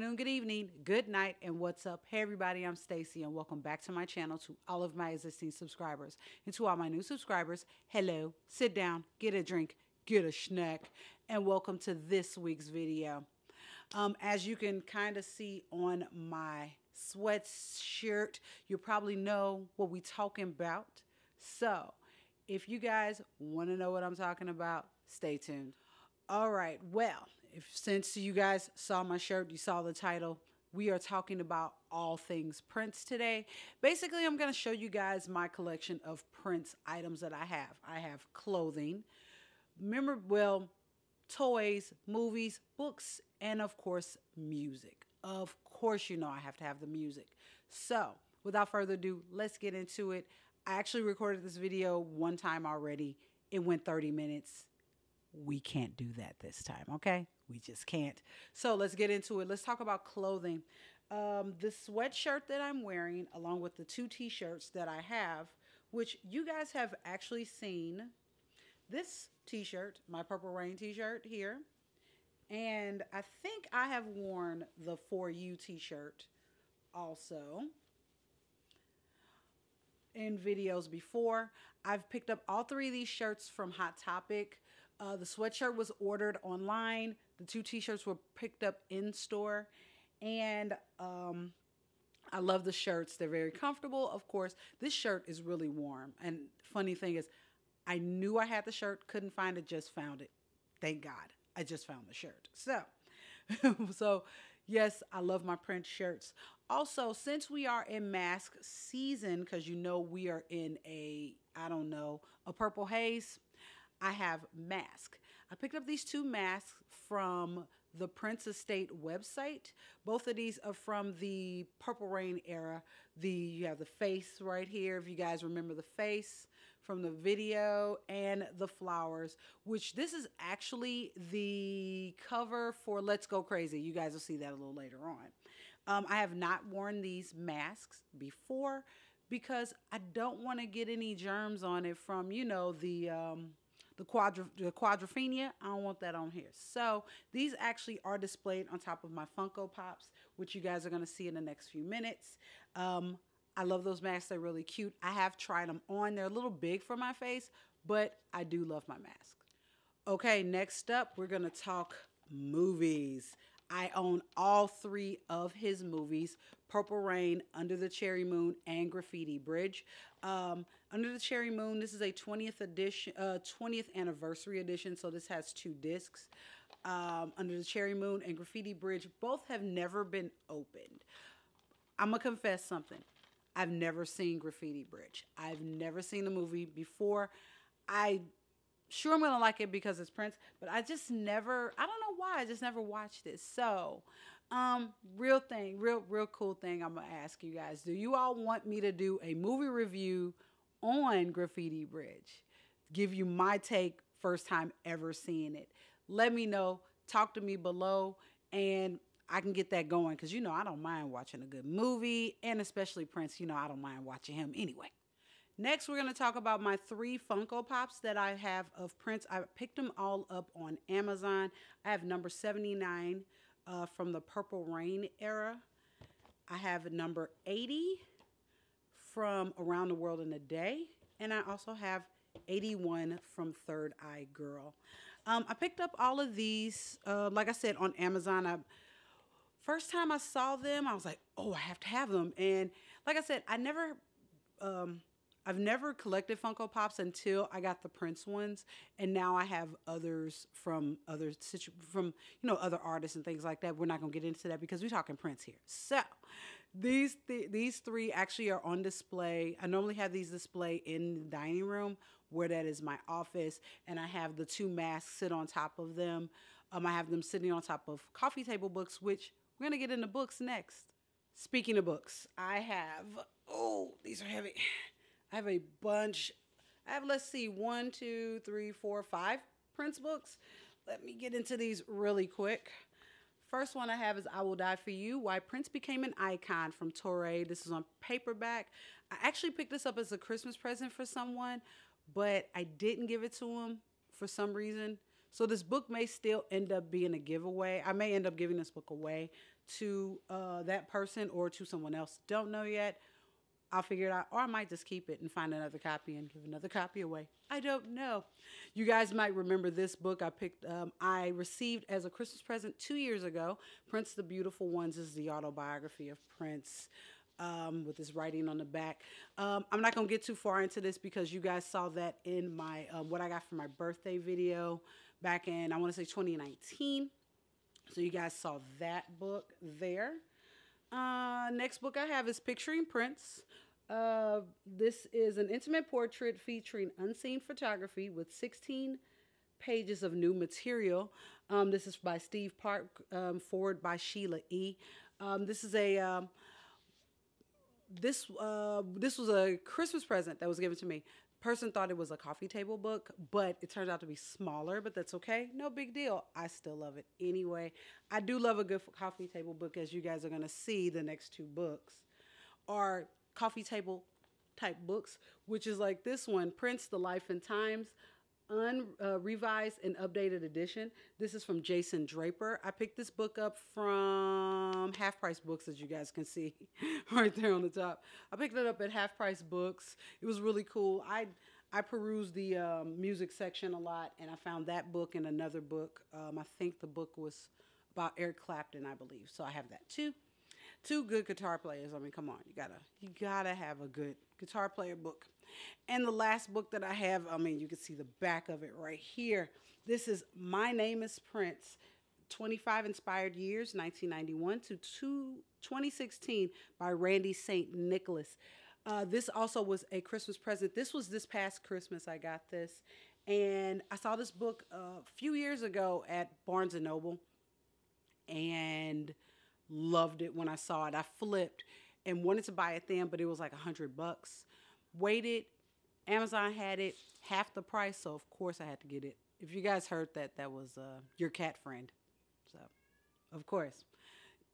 afternoon, good evening, good night, and what's up? Hey everybody, I'm Stacy and welcome back to my channel. To all of my existing subscribers and to all my new subscribers, hello, sit down, get a drink, get a snack, and welcome to this week's video. As you can kind of see on my sweatshirt, you probably know what we talking about. So if you guys want to know what I'm talking about, stay tuned. All right, well, since you guys saw my shirt, you saw the title, we are talking about all things Prince today. Basically, I'm going to show you guys my collection of Prince items that I have. I have clothing, toys, movies, books, and of course, music. Of course, you know I have to have the music. So, without further ado, let's get into it. I actually recorded this video one time already. It went 30 minutes. We can't do that this time, okay? We just can't. So let's get into it. Let's talk about clothing. The sweatshirt that I'm wearing, along with the two t-shirts that I have, which you guys have actually seen. This t-shirt, my Purple Rain t-shirt here. And I think I have worn the For You t-shirt also in videos before. I've picked up all three of these shirts from Hot Topic. The sweatshirt was ordered online. The two t-shirts were picked up in store. And I love the shirts. They're very comfortable. Of course, this shirt is really warm. And funny thing is, I knew I had the shirt, couldn't find it, just found it. Thank God. I just found the shirt. So yes, I love my Prince shirts. Also, since we are in mask season, because you know we are in a purple haze, I have mask. I picked up these two masks from the Prince Estate website. Both of these are from the Purple Rain era. You have the face right here, if you guys remember the face from the video, and the flowers, which this is actually the cover for Let's Go Crazy. You guys will see that a little later on. I have not worn these masks before because I don't want to get any germs on it from, you know, the quadrophenia. I don't want that on here. So these actually are displayed on top of my Funko Pops, which you guys are going to see in the next few minutes. I love those masks. They're really cute. I have tried them on. They're a little big for my face, but I do love my mask. Okay, next up, we're going to talk movies. I own all three of his movies: Purple Rain, Under the Cherry Moon, and Graffiti Bridge. Under the Cherry Moon, this is a 20th edition, 20th anniversary edition, so this has 2 discs. Under the Cherry Moon and Graffiti Bridge both have never been opened. I'm gonna confess something. I've never seen Graffiti Bridge. I've never seen the movie before. I'm going to like it because it's Prince, but I just never, I don't know why, I just never watched it. So, real cool thing I'm going to ask you guys. Do you all want me to do a movie review on Graffiti Bridge? Give you my take, first time ever seeing it. Let me know. Talk to me below, and I can get that going because, you know, I don't mind watching a good movie, and especially Prince, you know, I don't mind watching him anyway. Next, we're going to talk about my 3 Funko Pops that I have of Prince. I picked them all up on Amazon. I have number 79 from the Purple Rain era. I have number 80 from Around the World in a Day. And I also have 81 from Third Eye Girl. I picked up all of these, like I said, on Amazon. First time I saw them, I was like, oh, I have to have them. And like I said, I've never collected Funko Pops until I got the Prince ones, and now I have others from other artists and things like that. We're not gonna get into that because we're talking Prince here. So these 3 actually are on display. I normally have these display in the dining room, where that is my office, and I have the 2 masks sit on top of them. I have them sitting on top of coffee table books, which we're gonna get into books next. Speaking of books, I have, oh, these are heavy. I have a bunch. I have, let's see, 1, 2, 3, 4, 5 Prince books. Let me get into these really quick. First one I have is I Will Die For You, Why Prince Became an Icon from Torre. This is on paperback. I actually picked this up as a Christmas present for someone, but I didn't give it to him for some reason. So this book may still end up being a giveaway. I may end up giving this book away to that person or to someone else. Don't know yet. I'll figure it out. Or I might just keep it and find another copy and give another copy away. I don't know. You guys might remember this book I received as a Christmas present 2 years ago. Prince the Beautiful Ones is the autobiography of Prince, with his writing on the back. I'm not going to get too far into this because you guys saw that in my what I got for my birthday video back in, I want to say 2019. So you guys saw that book there. Next book I have is Picturing Prince. This is an intimate portrait featuring unseen photography with 16 pages of new material. This is by Steve Park, forward by Sheila E. This is a this was a Christmas present that was given to me. Person thought it was a coffee table book, but it turned out to be smaller, but that's okay. No big deal. I still love it anyway. I do love a good coffee table book, as you guys are going to see. The next two books are coffee table type books, which is like this one, Prince, The Life and Times, revised and updated edition. This is from Jason Draper. I picked this book up from Half Price Books, as you guys can see right there on the top. I picked it up at Half Price Books. It was really cool. I perused the music section a lot, and I found that book and another book. I think the book was about Eric Clapton, I believe. So I have that too. Two good guitar players. I mean, come on, you gotta have a good guitar player book. And the last book that I have, I mean, you can see the back of it right here. This is My Name is Prince, 25 Inspired Years, 1991 to 2016 by Randy St. Nicholas. This also was a Christmas present. This was this past Christmas I got this. And I saw this book a few years ago at Barnes & Noble and loved it when I saw it. I flipped and wanted to buy it then, but it was like $100. Waited, Amazon had it half the price, so of course I had to get it. If you guys heard that, that was your cat friend. So, of course,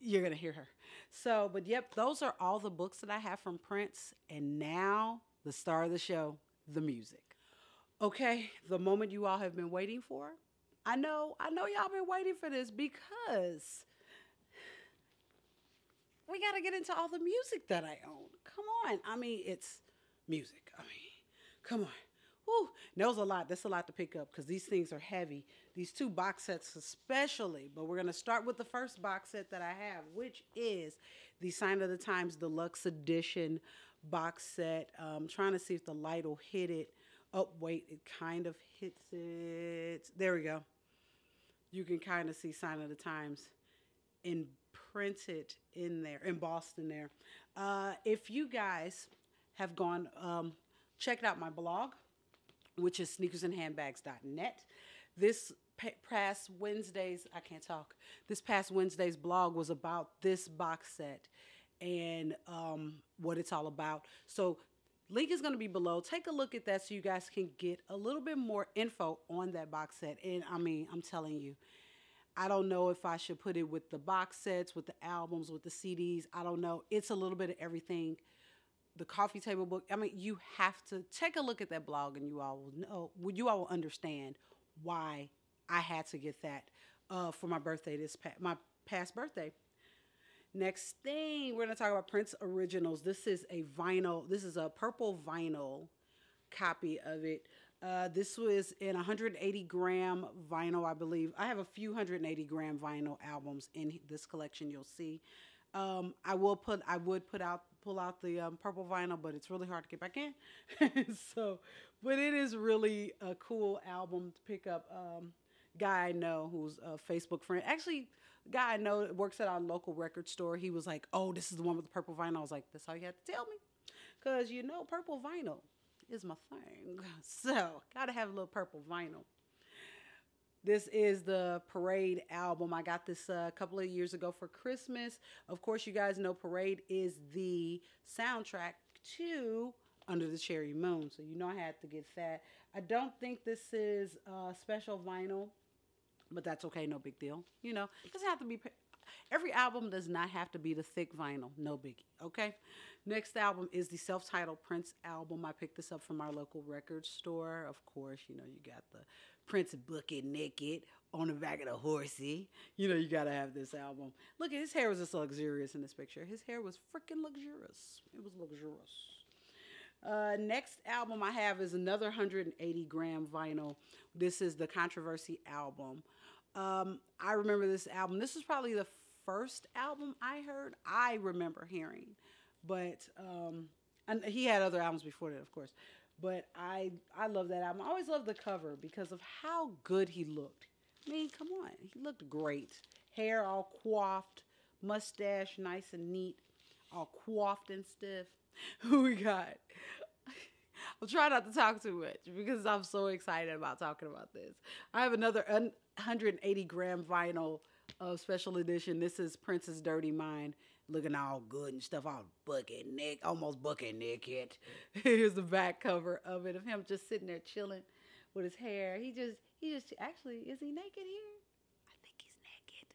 you're going to hear her. So, but yep, those are all the books that I have from Prince. And now, the star of the show, the music. Okay, the moment you all have been waiting for. I know y'all been waiting for this because we got to get into all the music that I own. Come on. I mean, it's music. I mean, come on. Whew. There's a lot. That's a lot to pick up because these things are heavy. These two box sets especially. But we're going to start with the first box set that I have, which is the Sign of the Times Deluxe Edition box set. I'm trying to see if the light will hit it. Oh, wait. It kind of hits it. There we go. You can kind of see Sign of the Times imprinted in there, embossed in there. If you guys have gone, checked out my blog, which is sneakersandhandbags.net. This past Wednesday's, this past Wednesday's blog was about this box set and what it's all about. So link is going to be below. Take a look at that so you guys can get a little bit more info on that box set. And I mean, I'm telling you, I don't know if I should put it with the box sets, with the albums, with the CDs. I don't know. It's a little bit of everything. The coffee table book. I mean, you have to take a look at that blog and you all will know, you all will understand why I had to get that for my birthday, my past birthday. Next thing, we're going to talk about Prince Originals. This is a vinyl. This is a purple vinyl copy of it. This was in 180 gram vinyl, I believe. I have a few 180 gram vinyl albums in this collection. You'll see. I would pull out the purple vinyl, but it's really hard to get back in. So, but it is really a cool album to pick up. Guy I know who's a Facebook friend, actually, guy I know works at our local record store. He was like, "Oh, this is the one with the purple vinyl." I was like, "That's all you have to tell me," because purple vinyl is my thing. So, gotta have a little purple vinyl. This is the Parade album. I got this a couple of years ago for Christmas. Of course, you guys know Parade is the soundtrack to Under the Cherry Moon. So you know I had to get that. I don't think this is special vinyl, but that's okay. No big deal. It doesn't have to be. Every album does not have to be the thick vinyl. No biggie. Okay. Next album is the self-titled Prince album. I picked this up from our local record store. Of course, you got the Prince Bucket Naked on the back of the horsey. You know, you got to have this album. Look, his hair was just luxurious in this picture. His hair was freaking luxurious. It was luxurious. Next album I have is another 180 gram vinyl. This is the Controversy album. I remember this album. This is probably the first album I remember hearing. But and he had other albums before that, of course. But I love that album. I always loved the cover because of how good he looked. I mean, come on. He looked great. Hair all coiffed, mustache nice and neat, all coiffed and stiff. Who we got? I'll try not to talk too much because I'm so excited about talking about this. I have another 180 gram vinyl special edition. This is Prince's Dirty Mind, looking all good and stuff, all almost bucket naked. Here's the back cover of it, of him just sitting there chilling with his hair. He just actually, is he naked here? I think he's naked.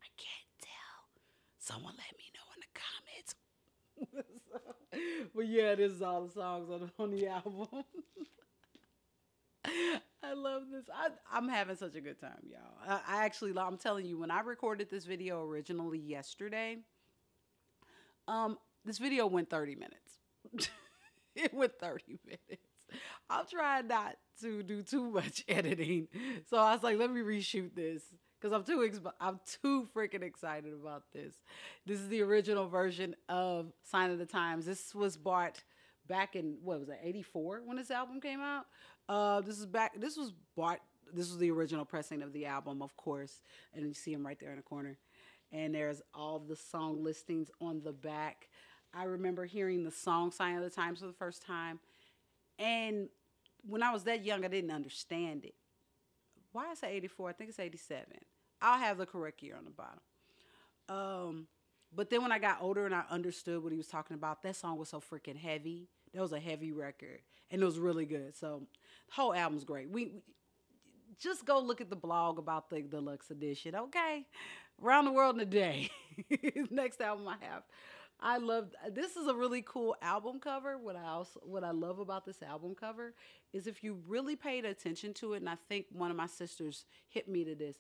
I can't tell. Someone let me know in the comments. But yeah, this is all the songs on the album. I love this. I'm having such a good time, y'all. I'm telling you, when I recorded this video originally yesterday, this video went 30 minutes. It went 30 minutes. I'm trying not to do too much editing. So I was like, let me reshoot this because I'm too freaking excited about this. This is the original version of Sign of the Times. This was bought back in, what was that, 84 when this album came out? This was the original pressing of the album, of course. And you see him right there in the corner. And there's all the song listings on the back. I remember hearing the song Sign of the Times for the first time. And when I was that young, I didn't understand it. Why I say 84? I think it's 87. I'll have the correct year on the bottom. But then when I got older and I understood what he was talking about, that song was so freaking heavy. That was a heavy record. And it was really good. So the whole album's great. We just go look at the blog about the deluxe edition, okay? Around the World in a Day. Next album I have. This is a really cool album cover. What I love about this album cover is if you really paid attention to it, and I think one of my sisters hit me to this,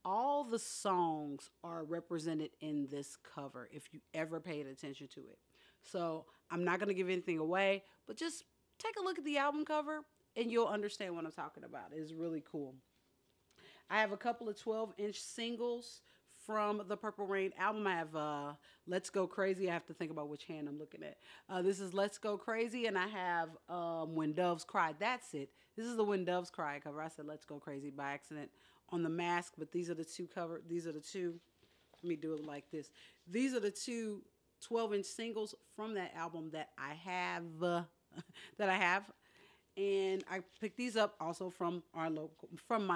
all the songs are represented in this cover if you ever paid attention to it. So I'm not going to give anything away, but just take a look at the album cover and you'll understand what I'm talking about. It's really cool. I have a couple of 12-inch singles from the Purple Rain album. I have Let's Go Crazy. I have to think about which hand I'm looking at. This is Let's Go Crazy, and I have When Doves Cry. That's it. This is the When Doves Cry cover. I said Let's Go Crazy by accident on the mask, but these are the two let me do it like this. These are the two 12-inch singles from that album that I have. And I picked these up also from my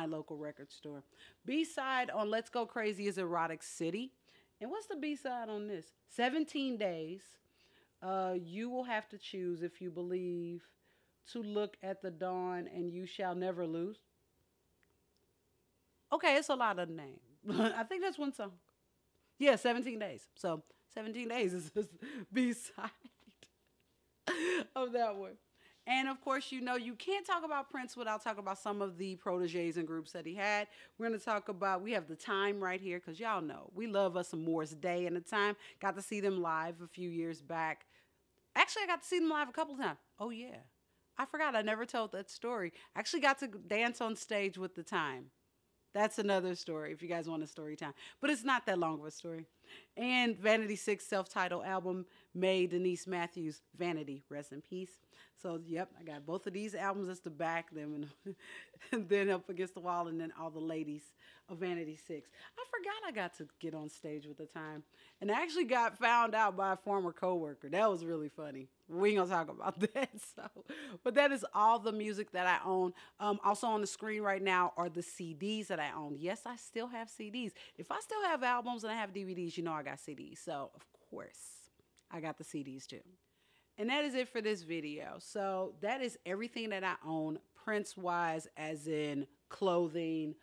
local record store. B-side on Let's Go Crazy is Erotic City. And what's the B-side on this? 17 Days. You will have to choose if you believe to look at the dawn and you shall never lose. Okay, it's a lot of names. I think that's one song. Yeah, 17 Days. So 17 Days is the B-side of that one. And of course, you know, you can't talk about Prince without talking about some of the proteges and groups that he had. We're going to talk about, we have The Time right here, because y'all know, we love us some Morris Day and The Time. Got to see them live a few years back. Actually, I got to see them live a couple of times. Oh, yeah. I forgot. I never told that story. I actually got to dance on stage with The Time. That's another story if you guys want a story time. But it's not that long of a story. And Vanity 6 self-titled album made Denise Matthews Vanity. Rest in peace. So, yep, I got both of these albums as to back them and then Up Against the Wall and then all the ladies of Vanity 6. I forgot I got to get on stage with The Time. And I actually got found out by a former coworker. That was really funny. We ain't gonna talk about that. But that is all the music that I own. Also on the screen right now are the CDs that I own. Yes, I still have CDs. If I still have albums and I have DVDs, you know I got CDs. So, of course, I got the CDs too. And that is it for this video. So that is everything that I own, Prince-wise, as in clothing,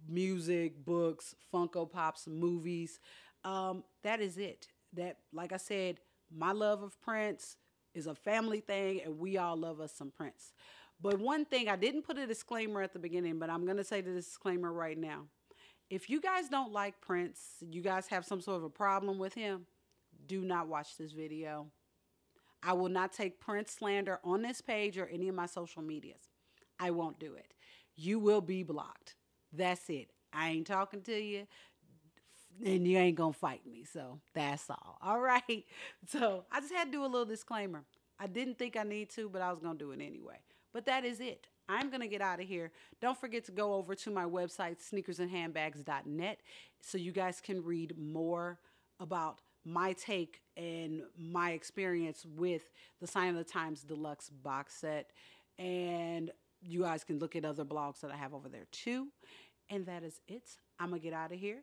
music, books, Funko Pops, movies. That is it. That, like I said, my love of Prince is a family thing, and we all love us some Prince. But one thing, I didn't put a disclaimer at the beginning, but I'm going to say the disclaimer right now. If you guys don't like Prince, you guys have some sort of a problem with him, do not watch this video. I will not take Prince slander on this page or any of my social medias. I won't do it. You will be blocked. That's it. I ain't talking to you, and you ain't going to fight me. So that's all. All right. So I just had to do a little disclaimer. I didn't think I need to, but I was going to do it anyway. But that is it. I'm going to get out of here. Don't forget to go over to my website, sneakersandhandbags.net, so you guys can read more about my take and my experience with the Sign of the Times Deluxe box set. And you guys can look at other blogs that I have over there too. And that is it. I'm going to get out of here.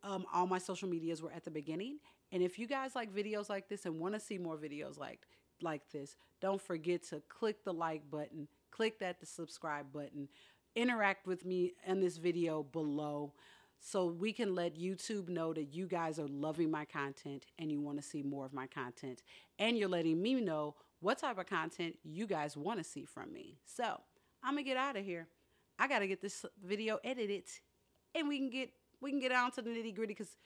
All my social medias were at the beginning. And if you guys like videos like this and want to see more videos like this, don't forget to click the like button, click the subscribe button, interact with me in this video below so we can let YouTube know that you guys are loving my content and you want to see more of my content. And you're letting me know what type of content you guys want to see from me. So I'm going to get out of here. I got to get this video edited and we can get on to the nitty gritty because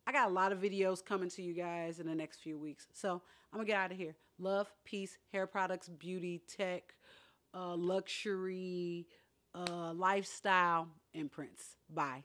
I got a lot of videos coming to you guys in the next few weeks. So I'm going to get out of here. Love, peace, hair products, beauty, tech, luxury, lifestyle, and Prince. Bye.